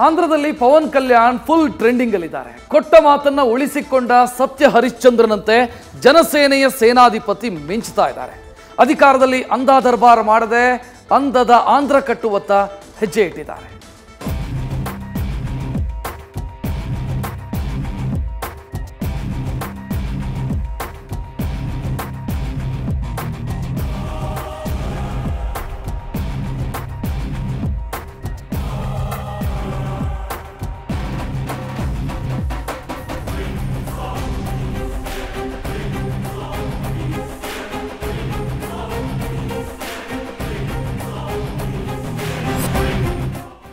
ಆಂಧ್ರದಲ್ಲಿ Pavan Kalyan full trending ಅಲ್ಲಿದ್ದಾರೆ. ಕೊಟ್ಟ ಮಾತನ್ನ ಉಳಿಸಿಕೊಂಡ ಸತ್ಯ ಹರಿಶ್ಚಂದ್ರನಂತೆ ಜನಸೇನೆಯ ಸೇನಾಧಿಪತಿ ಮಿಂಚುತ್ತಾ ಇದ್ದಾರೆ. ಅಧಿಕಾರದಲ್ಲಿ ಅಂಧ ದರ್ಬಾರ್ ಮಾಡದೆ ಅಂಧದ ಆಂಧ್ರ ಕಟ್ಟುವತ್ತ ಹೆಜ್ಜೆ ಇಟ್ಟಿದ್ದಾರೆ.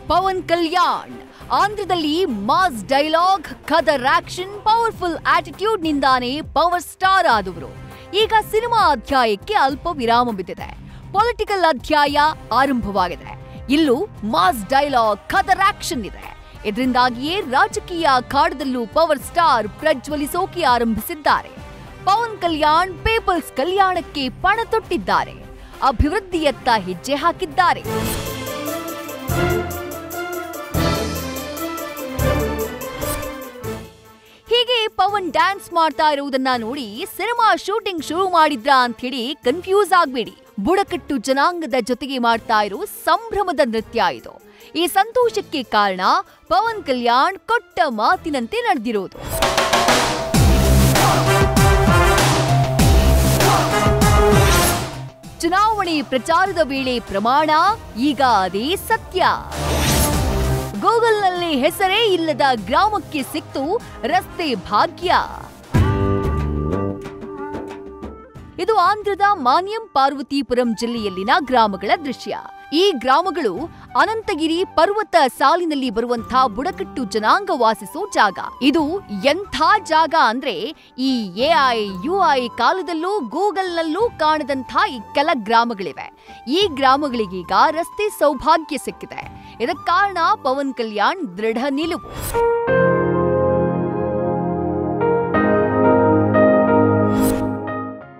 ಪವನ್ ಕಲ್ಯಾಣ್ ಆಂಧ್ರದಲ್ಲಿ ಮಾಸ್ ಡೈಲಾಗ್, ಖದರ್ ಆಕ್ಷನ್, ಪವರ್ಫುಲ್ ಆಟಿಟ್ಯೂಡ್ ನಿಂದಾನೇ ಪವರ್ ಸ್ಟಾರ್ ಆದವರು ಈಗ ಸಿನಿಮಾ ಅಧ್ಯಾಯಕ್ಕೆ ಅಲ್ಪ ವಿರಾಮ ಬಿದ್ದಿದೆ. ಪೊಲಿಟಿಕಲ್ ಅಧ್ಯಾಯ ಆರಂಭವಾಗಿದೆ. ಇಲ್ಲೂ ಮಾಸ್ ಡೈಲಾಗ್, ಖದರ್ ಆಕ್ಷನ್ ಇದೆ. ಇದರಿಂದಾಗಿಯೇ ರಾಜಕೀಯ ಅಖಾಡದಲ್ಲೂ ಪವರ್ ಸ್ಟಾರ್ ಪ್ರಜ್ವಲಿಸೋಕೆ ಆರಂಭಿಸಿದ್ದಾರೆ. ಪವನ್ ಕಲ್ಯಾಣ್ ಪೀಪಲ್ಸ್ ಕಲ್ಯಾಣಕ್ಕೆ ಪಣ ತೊಟ್ಟಿದ್ದಾರೆ. ಅಭಿವೃದ್ಧಿಯತ್ತ ಹೆಜ್ಜೆ ಹಾಕಿದ್ದಾರೆ. ಹೀಗೆ ಪವನ್ ಡ್ಯಾನ್ಸ್ ಮಾಡ್ತಾ ಇರುವುದನ್ನ ನೋಡಿ ಸಿನಿಮಾ ಶೂಟಿಂಗ್ ಶುರು ಮಾಡಿದ್ರ ಅಂತ ಹೇಳಿ ಕನ್ಫ್ಯೂಸ್ ಆಗ್ಬೇಡಿ. ಬುಡಕಟ್ಟು ಜನಾಂಗದ ಜೊತೆಗೆ ಮಾಡ್ತಾ ಇರೋ ಸಂಭ್ರಮದ ನೃತ್ಯ ಇದು. ಈ ಸಂತೋಷಕ್ಕೆ ಕಾರಣ ಪವನ್ ಕಲ್ಯಾಣ್ ಕೊಟ್ಟ ಮಾತಿನಂತೆ ನಡೆದಿರೋದು. ಚುನಾವಣೆ ಪ್ರಚಾರದ ವೇಳೆ ಪ್ರಮಾಣ, ಈಗ ಅದೇ ಸತ್ಯ. ಗೂಗಲ್ನಲ್ಲಿ ಹೆಸರೇ ಇಲ್ಲದ ಗ್ರಾಮಕ್ಕೆ ಸಿಕ್ತು ರಸ್ತೆ ಭಾಗ್ಯ. ಇದು ಆಂಧ್ರದ ಮಾನ್ಯಂ ಪಾರ್ವತೀಪುರಂ ಜಿಲ್ಲೆಯಲ್ಲಿನ ಗ್ರಾಮಗಳ ದೃಶ್ಯ. ಈ ಗ್ರಾಮಗಳು ಅನಂತಗಿರಿ ಪರ್ವತ ಸಾಲಿನಲ್ಲಿ ಬರುವಂತಹ ಬುಡಕಟ್ಟು ಜನಾಂಗ ವಾಸಿಸೋ ಜಾಗ. ಇದು ಎಂಥ ಜಾಗ ಅಂದ್ರೆ ಈ AI, UI ಕಾಲದಲ್ಲೂ ಗೂಗಲ್ನಲ್ಲೂ ಕಾಣದಂಥ ಈ ಕೆಲ ಗ್ರಾಮಗಳಿವೆ. ಈ ಗ್ರಾಮಗಳಿಗೀಗ ರಸ್ತೆ ಸೌಭಾಗ್ಯ ಸಿಕ್ಕಿದೆ. ಇದಕ್ಕೆ ಕಾರಣ ಪವನ್ ಕಲ್ಯಾಣ್ ದೃಢ ನಿಲುವು.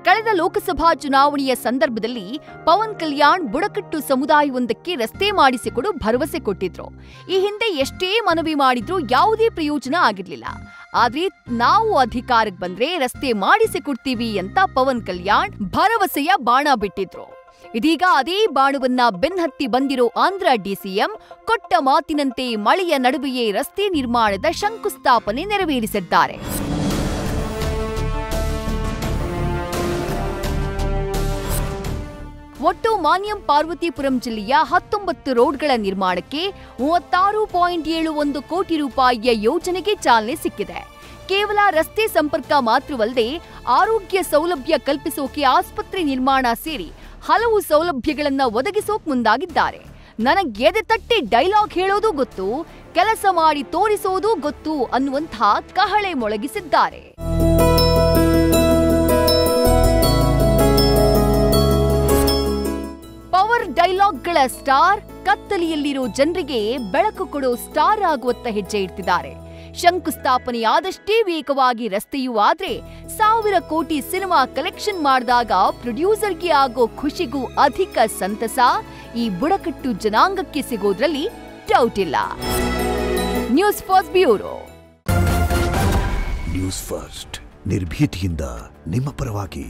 ಕಳೆದ ಲೋಕಸಭಾ ಚುನಾವಣೆಯ ಸಂದರ್ಭದಲ್ಲಿ ಪವನ್ ಕಲ್ಯಾಣ್ ಬುಡಕಟ್ಟು ಸಮುದಾಯವೊಂದಕ್ಕೆ ರಸ್ತೆ ಮಾಡಿಸಿಕೊಡು ಭರವಸೆ ಕೊಟ್ಟಿದ್ರು. ಈ ಹಿಂದೆ ಎಷ್ಟೇ ಮನವಿ ಮಾಡಿದ್ರೂ ಯಾವುದೇ ಪ್ರಯೋಜನ ಆಗಿರ್ಲಿಲ್ಲ. ಆದ್ರೆ ನಾವು ಅಧಿಕಾರಕ್ಕೆ ಬಂದ್ರೆ ರಸ್ತೆ ಮಾಡಿಸಿಕೊಡ್ತೀವಿ ಅಂತ ಪವನ್ ಕಲ್ಯಾಣ್ ಭರವಸೆಯ ಬಾಣ ಬಿಟ್ಟಿದ್ರು. ಇದೀಗ ಅದೇ ಬಾಣವನ್ನ ಬೆನ್ನತ್ತಿ ಬಂದಿರೋ ಆಂಧ್ರ DCM ಕೊಟ್ಟ ಮಾತಿನಂತೆ ಮಳೆಯ ನಡುವೆಯೇ ರಸ್ತೆ ನಿರ್ಮಾಣದ ಶಂಕುಸ್ಥಾಪನೆ ನೆರವೇರಿಸಿದ್ದಾರೆ. ಒಟ್ಟು ಮಾನ್ಯಂ ಪಾರ್ವತೀಪುರಂ ಜಿಲ್ಲೆಯ 19 ರೋಡ್ಗಳ ನಿರ್ಮಾಣಕ್ಕೆ 36.71 ಕೋಟಿ ರೂಪಾಯಿಯ ಯೋಜನೆಗೆ ಚಾಲನೆ ಸಿಕ್ಕಿದೆ. ಕೇವಲ ರಸ್ತೆ ಸಂಪರ್ಕ ಮಾತ್ರವಲ್ಲದೆ ಆರೋಗ್ಯ ಸೌಲಭ್ಯ ಕಲ್ಪಿಸೋಕೆ ಆಸ್ಪತ್ರೆ ನಿರ್ಮಾಣ ಸೇರಿ ಹಲವು ಸೌಲಭ್ಯಗಳನ್ನ ಒದಗಿಸೋಕ್ ಮುಂದಾಗಿದ್ದಾರೆ. ನನಗೆ ಎದೆ ತಟ್ಟಿ ಡೈಲಾಗ್ ಹೇಳೋದು ಗೊತ್ತು, ಕೆಲಸ ಮಾಡಿ ತೋರಿಸೋದು ಗೊತ್ತು ಅನ್ನುವಂಥ ಕಹಳೆ ಮೊಳಗಿಸಿದ್ದಾರೆ. ಪವರ್ ಡೈಲಾಗ್ಗಳ ಸ್ಟಾರ್ ಕತ್ತಲೆಯಲ್ಲಿರೋ ಜನರಿಗೆ ಬೆಳಕು ಕೊಡೋ ಸ್ಟಾರ್ ಆಗುವತ್ತ ಹೆಜ್ಜೆ ಇಡ್ತಿದ್ದಾರೆ. ಶಂಕುಸ್ಥಾಪನೆಯಾದಷ್ಟೇ ವೇಗವಾಗಿ ರಸ್ತೆಯೂ ಆದ್ರೆ 1000 ಕೋಟಿ ಸಿನಿಮಾ ಕಲೆಕ್ಷನ್ ಮಾಡಿದಾಗ ಪ್ರೊಡ್ಯೂಸರ್ಗೆ ಆಗೋ ಖುಷಿಗೂ ಅಧಿಕ ಸಂತಸ ಈ ಬುಡಕಟ್ಟು ಜನಾಂಗಕ್ಕೆ ಸಿಗೋದ್ರಲ್ಲಿ ಡೌಟ್ ಇಲ್ಲ. News first bureau. News first ನಿರ್ಭೀತಿಯಿಂದ ನಿಮ್ಮ ಪರವಾಗಿ.